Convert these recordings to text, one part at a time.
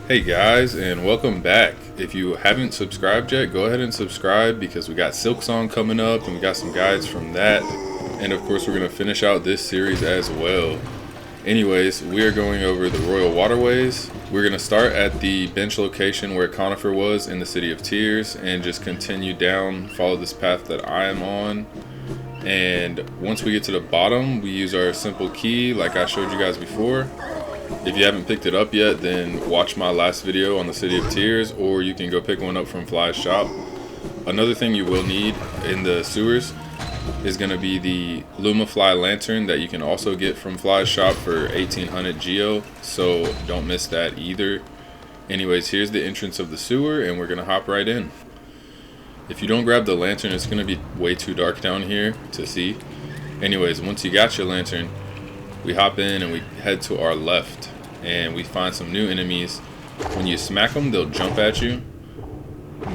Hey guys, and welcome back. If you haven't subscribed yet, go ahead and subscribe because we got Silk Song coming up and we got some guides from that. And of course, we're going to finish out this series as well. Anyways, we are going over the Royal Waterways. We're going to start at the bench location where Conifer was in the City of Tears and just continue down, follow this path that I am on. And once we get to the bottom, we use our simple key like I showed you guys before. If you haven't picked it up yet, then watch my last video on the City of Tears, or you can go pick one up from Fly's shop. Another thing you will need in the sewers is going to be the Lumafly lantern that you can also get from Fly's shop for 1800 geo, so don't miss that either. Anyways, here's the entrance of the sewer and we're going to hop right in. If you don't grab the lantern, it's going to be way too dark down here to see. Anyways, once you got your lantern, we hop in and we head to our left and we find some new enemies. When you smack them, they'll jump at you.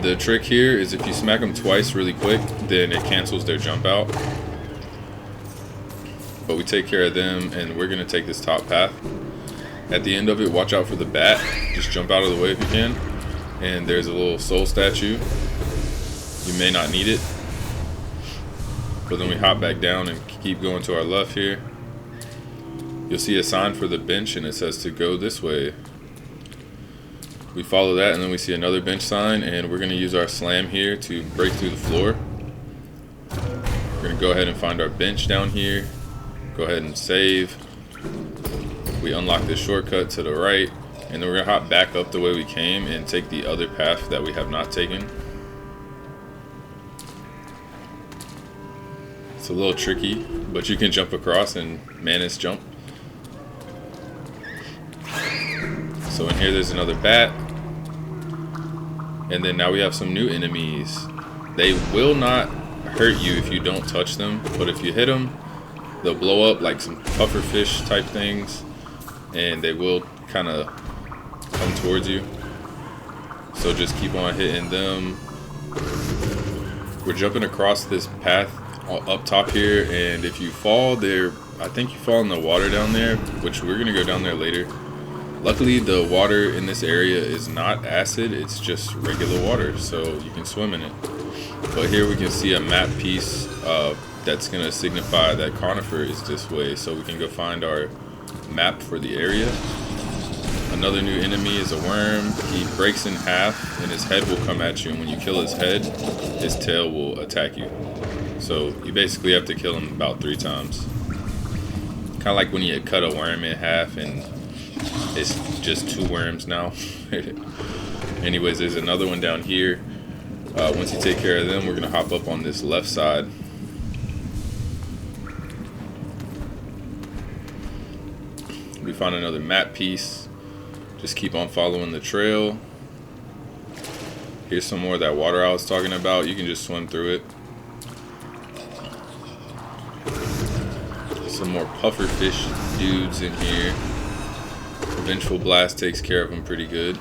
The trick here is if you smack them twice really quick, then it cancels their jump out. But we take care of them and we're going to take this top path. At the end of it, watch out for the bat. Just jump out of the way if you can. And there's a little soul statue. You may not need it. But then we hop back down and keep going to our left here. You'll see a sign for the bench and it says to go this way. We follow that and then we see another bench sign and we're going to use our slam here to break through the floor. We're going to go ahead and find our bench down here. Go ahead and save. We unlock this shortcut to the right and then we're going to hop back up the way we came and take the other path that we have not taken. It's a little tricky, but you can jump across and manage jump. So in here there's another bat. And then now we have some new enemies. They will not hurt you if you don't touch them, but if you hit them, they'll blow up like some pufferfish type things, and they will kind of come towards you. So just keep on hitting them. We're jumping across this path up top here, and if you fall there, I think you fall in the water down there, which we're gonna go down there later. Luckily the water in this area is not acid, it's just regular water, so you can swim in it. But here we can see a map piece that's gonna signify that Conifer is this way, so we can go find our map for the area. Another new enemy is a worm. He breaks in half and his head will come at you, and when you kill his head, his tail will attack you. So you basically have to kill him about 3 times. Kind of like when you cut a worm in half and it's just 2 worms now. Anyways, there's another one down here. Once you take care of them, we're going to hop up on this left side. We found another map piece. Just keep on following the trail. Here's some more of that water I was talking about. You can just swim through it. Some more pufferfish dudes in here. Vengeful Blast takes care of them pretty good.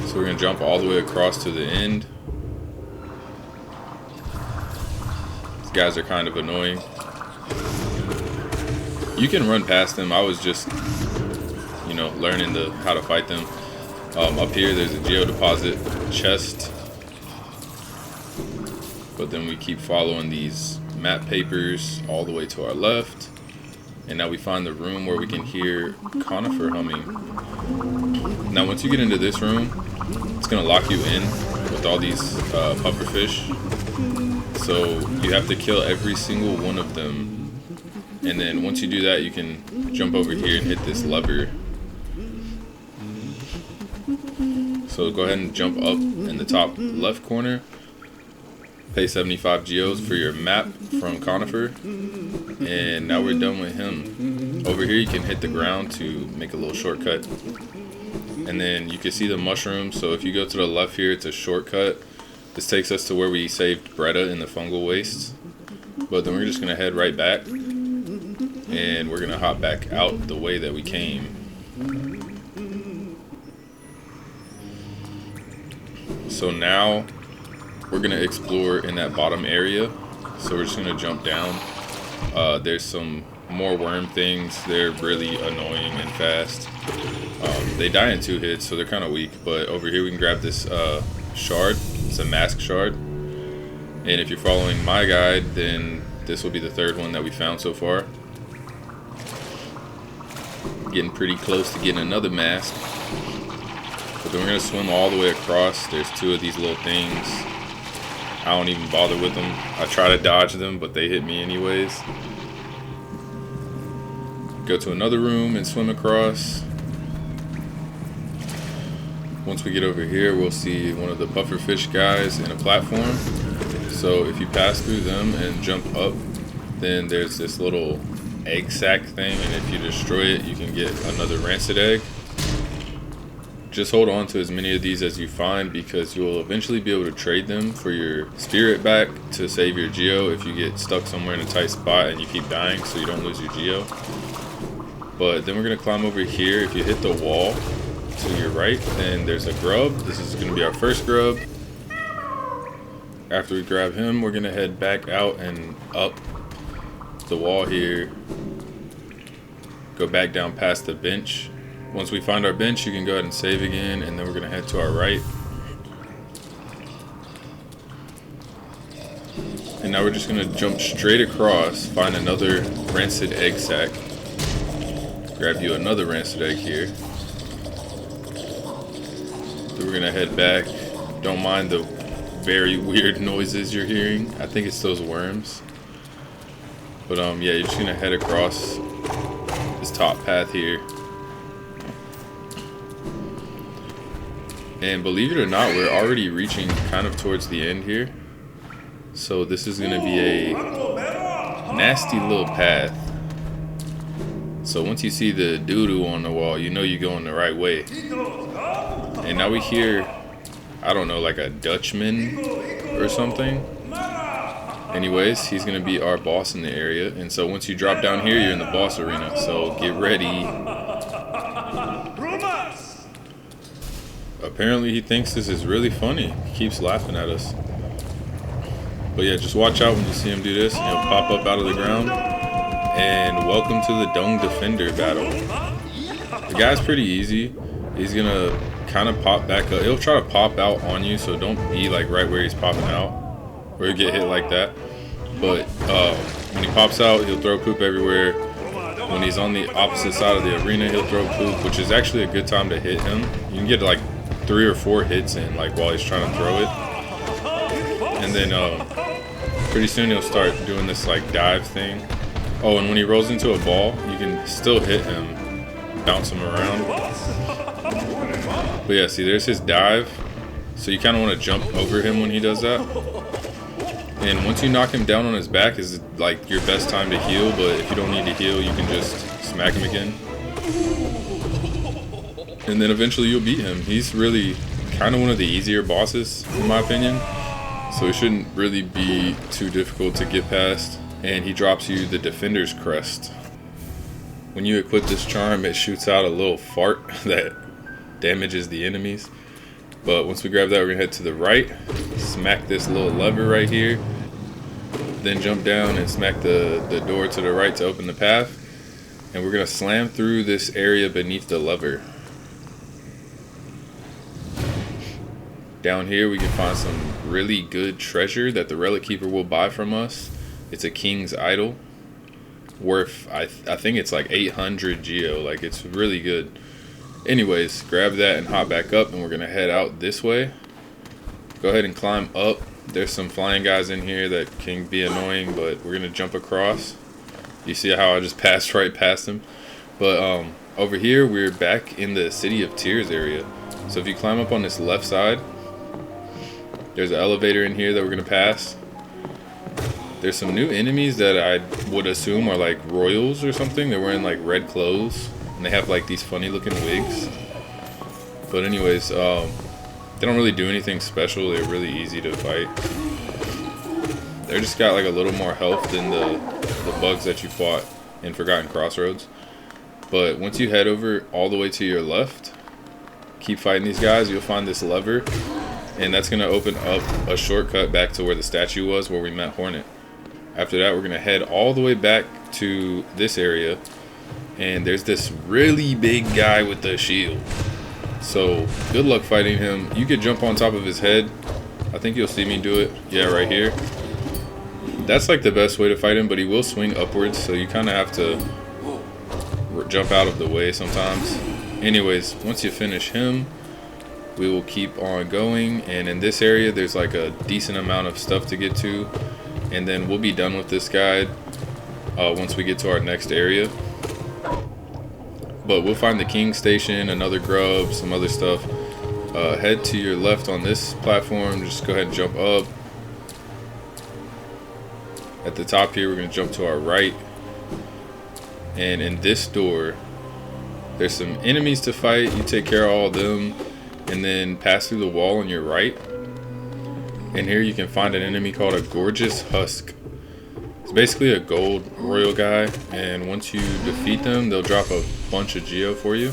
So we're going to jump all the way across to the end. These guys are kind of annoying. You can run past them. I was just, learning how to fight them. Up here there's a geodeposit chest. But then we keep following these map papers all the way to our left, and now we find the room where we can hear Conifer humming. Now once you get into this room, it's gonna lock you in with all these pufferfish, so you have to kill every single one of them, and then once you do that, you can jump over here and hit this lever. So go ahead and jump up in the top left corner. Pay 75 geos for your map from Conifer, and now we're done with him. Over here you can hit the ground to make a little shortcut, and then you can see the mushrooms. So if you go to the left here, it's a shortcut. This takes us to where we saved Bretta in the fungal wastes, but then we're just gonna head right back and we're gonna hop back out the way that we came. So now we're going to explore in that bottom area. So we're just going to jump down. There's some more worm things. They're really annoying and fast. They die in 2 hits, so they're kind of weak. But over here we can grab this shard. It's a mask shard. And if you're following my guide, then this will be the 3rd one that we found so far. Getting pretty close to getting another mask. But then we're going to swim all the way across. There's 2 of these little things. I don't even bother with them. I try to dodge them, but they hit me anyways. Go to another room and swim across. Once we get over here, we'll see one of the pufferfish guys in a platform. So if you pass through them and jump up, then there's this little egg sack thing, and if you destroy it, you can get another rancid egg. Just hold on to as many of these as you find, because you will eventually be able to trade them for your spirit back to save your geo if you get stuck somewhere in a tight spot and you keep dying, so you don't lose your geo. But then we're going to climb over here. If you hit the wall to your right, then there's a grub. This is going to be our first grub. After we grab him, we're going to head back out and up the wall here. Go back down past the bench. Once we find our bench, you can go ahead and save again, and then we're going to head to our right. And now we're just going to jump straight across, find another rancid egg sack. Grab you another rancid egg here. Then we're going to head back. Don't mind the very weird noises you're hearing. I think it's those worms. But yeah, you're just going to head across this top path here. And believe it or not, we're already reaching kind of towards the end here. So this is going to be a nasty little path. So once you see the doo-doo on the wall, you know you're going the right way. And now we hear, I don't know, like a Dutchman or something. Anyways, he's going to be our boss in the area. And so once you drop down here, you're in the boss arena. So get ready. Apparently he thinks this is really funny. He keeps laughing at us. But yeah, just watch out when you see him do this, and he'll pop up out of the ground. And welcome to the Dung Defender battle. The guy's pretty easy. He's gonna kind of pop back up. He'll try to pop out on you, so don't be like right where he's popping out, or you get hit like that. But when he pops out, he'll throw poop everywhere. When he's on the opposite side of the arena, he'll throw poop, which is actually a good time to hit him. You can get like 3 or 4 hits in, like while he's trying to throw it. And then pretty soon he'll start doing this like dive thing. Oh, and when he rolls into a ball, you can still hit him, bounce him around. But yeah, see, there's his dive. So you kind of want to jump over him when he does that. And once you knock him down on his back is like your best time to heal, but if you don't need to heal, you can just smack him again. And then eventually you'll beat him. He's really kind of one of the easier bosses, in my opinion. So it shouldn't really be too difficult to get past. And he drops you the Defender's Crest. When you equip this charm, it shoots out a little fart that damages the enemies. But once we grab that, we're going to head to the right. Smack this little lever right here. Then jump down and smack the door to the right to open the path. And we're going to slam through this area beneath the lever. Down here we can find some really good treasure that the Relic Keeper will buy from us. It's a King's Idol. Worth, I think it's like 800 geo. Like, it's really good. Anyways, grab that and hop back up, and we're going to head out this way. Go ahead and climb up. There's some flying guys in here that can be annoying, but we're going to jump across. You see how I just passed right past them? But over here, we're back in the City of Tears area. So if you climb up on this left side, there's an elevator in here that we're going to pass. There's some new enemies that I would assume are like royals or something. They're wearing like red clothes. And they have like these funny looking wigs. But anyways, they don't really do anything special. They're really easy to fight. They're just got like a little more health than the bugs that you fought in Forgotten Crossroads. But once you head over all the way to your left, keep fighting these guys, you'll find this lever. And that's going to open up a shortcut back to where the statue was, where we met Hornet. After that, we're gonna head all the way back to this area, and there's this really big guy with the shield. So good luck fighting him. You could jump on top of his head. I think you'll see me do it. Yeah, right here. That's like the best way to fight him, but he will swing upwards, so you kind of have to jump out of the way sometimes. Anyways, once you finish him, we will keep on going, and in this area there's like a decent amount of stuff to get to, and then we'll be done with this guide once we get to our next area. But we'll find the King Station, another grub, some other stuff. Head to your left on this platform, just go ahead and jump up. At the top here, we're going to jump to our right, and in this door there's some enemies to fight. You take care of all of them and then pass through the wall on your right, and here you can find an enemy called a gorgeous Husk. It's basically a gold royal guy, and once you defeat them, they'll drop a bunch of geo for you,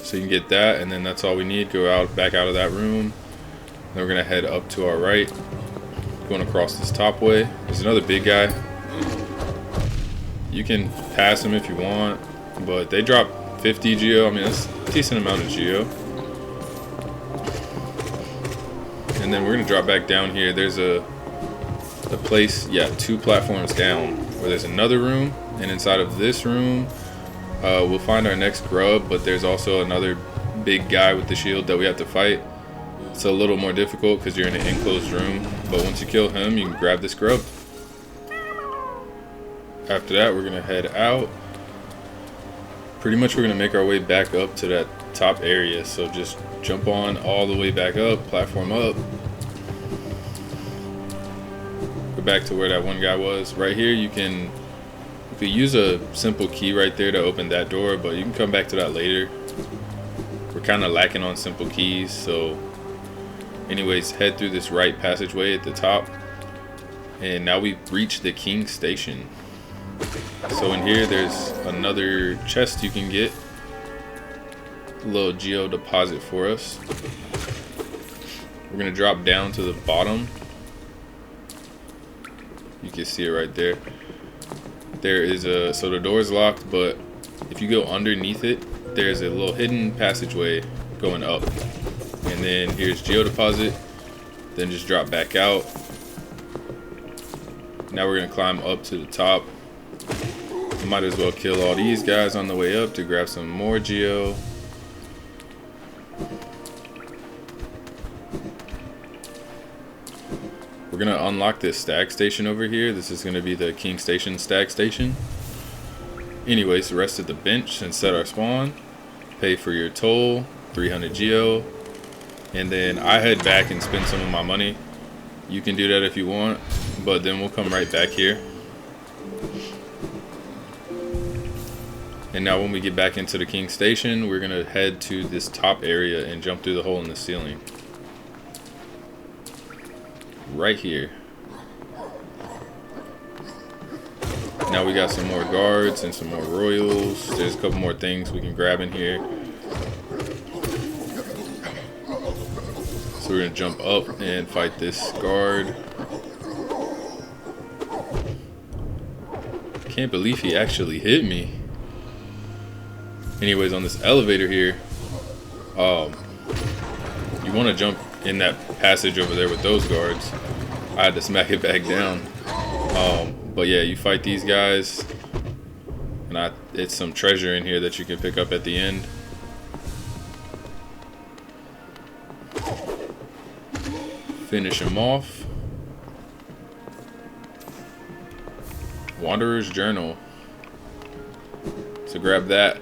so you can get that, and then that's all we need. Go out, back out of that room. Then we're gonna head up to our right, going across this top way. There's another big guy. You can pass them if you want, but they drop 50 geo. I mean, that's a decent amount of geo. And then we're gonna drop back down here. There's a place, yeah, 2 platforms down, where there's another room, and inside of this room we'll find our next grub, but there's also another big guy with the shield that we have to fight. It's a little more difficult because you're in an enclosed room, but once you kill him, you can grab this grub. After that, we're gonna head out. Pretty much we're gonna make our way back up to that top area, so just jump on all the way back up, platform up. Go back to where that one guy was. Right here, you could use a simple key right there to open that door, but you can come back to that later. We're kind of lacking on simple keys, so anyways, head through this right passageway at the top, and now we've reached the King Station. So in here there's another chest you can get, a little geo deposit for us. We're gonna drop down to the bottom. You can see it right there. There is so the door is locked, but if you go underneath it, there's a little hidden passageway going up, and then here's geo deposit. Then just drop back out. Now we're gonna climb up to the top. Might as well kill all these guys on the way up to grab some more geo. We're gonna unlock this Stag Station over here. This is gonna be the King Station Stag Station. Anyways, rest at the bench and set our spawn. Pay for your toll, 300 geo, and then I head back and spend some of my money. You can do that if you want, but then we'll come right back here. And now when we get back into the King Station, we're gonna head to this top area and jump through the hole in the ceiling. Right here. Now we got some more guards and some more royals. There's a couple more things we can grab in here. So we're gonna jump up and fight this guard. Can't believe he actually hit me. Anyways, on this elevator here, you want to jump in that passage over there with those guards. I had to smack it back down. But yeah, you fight these guys, and it's some treasure in here that you can pick up at the end. Finish him off. Wanderer's Journal. So grab that.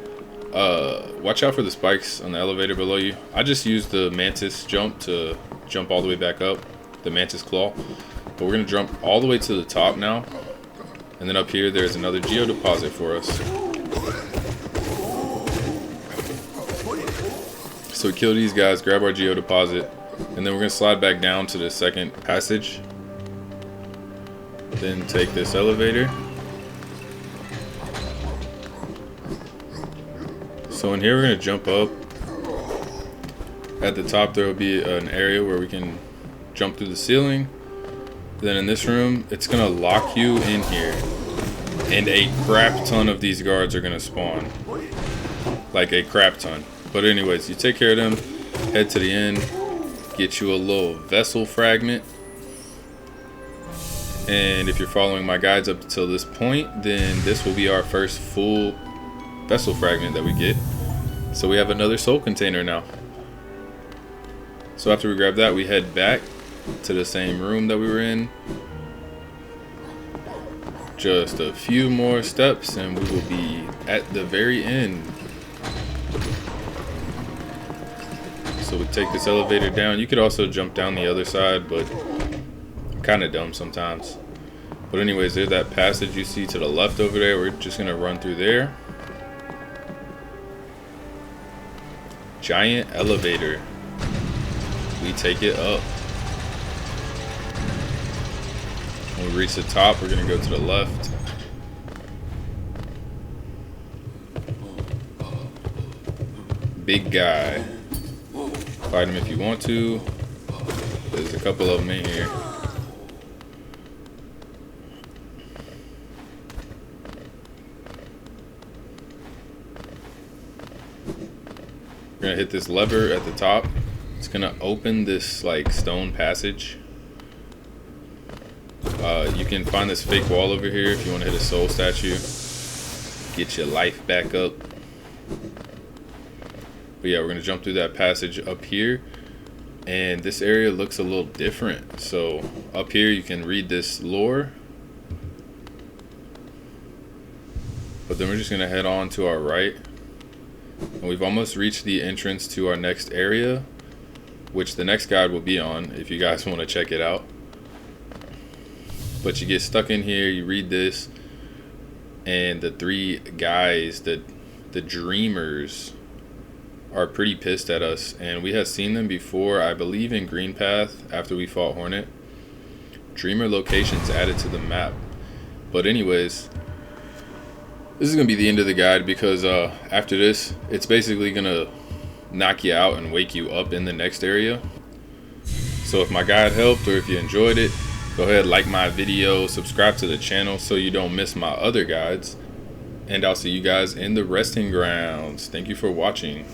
Watch out for the spikes on the elevator below you. I just used the mantis jump to jump all the way back up, the mantis claw. But we're gonna jump all the way to the top now, and then up here there's another geo deposit for us. So we kill these guys, grab our geo deposit, and then we're gonna slide back down to the second passage. Then take this elevator. So in here we're gonna jump up. At the top there will be an area where we can jump through the ceiling. Then in this room, it's gonna lock you in here, and a crap ton of these guards are gonna spawn. Like a crap ton. But anyways, you take care of them, head to the end, get you a little vessel fragment. And if you're following my guides up until this point, then this will be our first full vessel fragment that we get. So we have another soul container now. So after we grab that, we head back to the same room that we were in. Just a few more steps and we will be at the very end. So we take this elevator down. You could also jump down the other side, but kind of dumb sometimes. But anyways, there's that passage you see to the left over there. We're just gonna run through there. Giant elevator. We take it up. When we reach the top, we're gonna go to the left. Big guy. Fight him if you want to. There's a couple of them in here. We're gonna hit this lever at the top. It's gonna open this like stone passage. You can find this fake wall over here if you want to hit a soul statue. Get your life back up. But yeah, we're gonna jump through that passage up here. And this area looks a little different. So up here you can read this lore. But then we're just gonna head on to our right. And we've almost reached the entrance to our next area, which the next guide will be on if you guys want to check it out. But you get stuck in here, you read this, and the three guys, the dreamers, are pretty pissed at us. And we had seen them before, I believe in Green Path, after we fought Hornet. Dreamer locations added to the map. But anyways, this is going to be the end of the guide because after this, it's basically going to knock you out and wake you up in the next area. So if my guide helped or if you enjoyed it, go ahead, like my video, subscribe to the channel so you don't miss my other guides. And I'll see you guys in the resting grounds. Thank you for watching.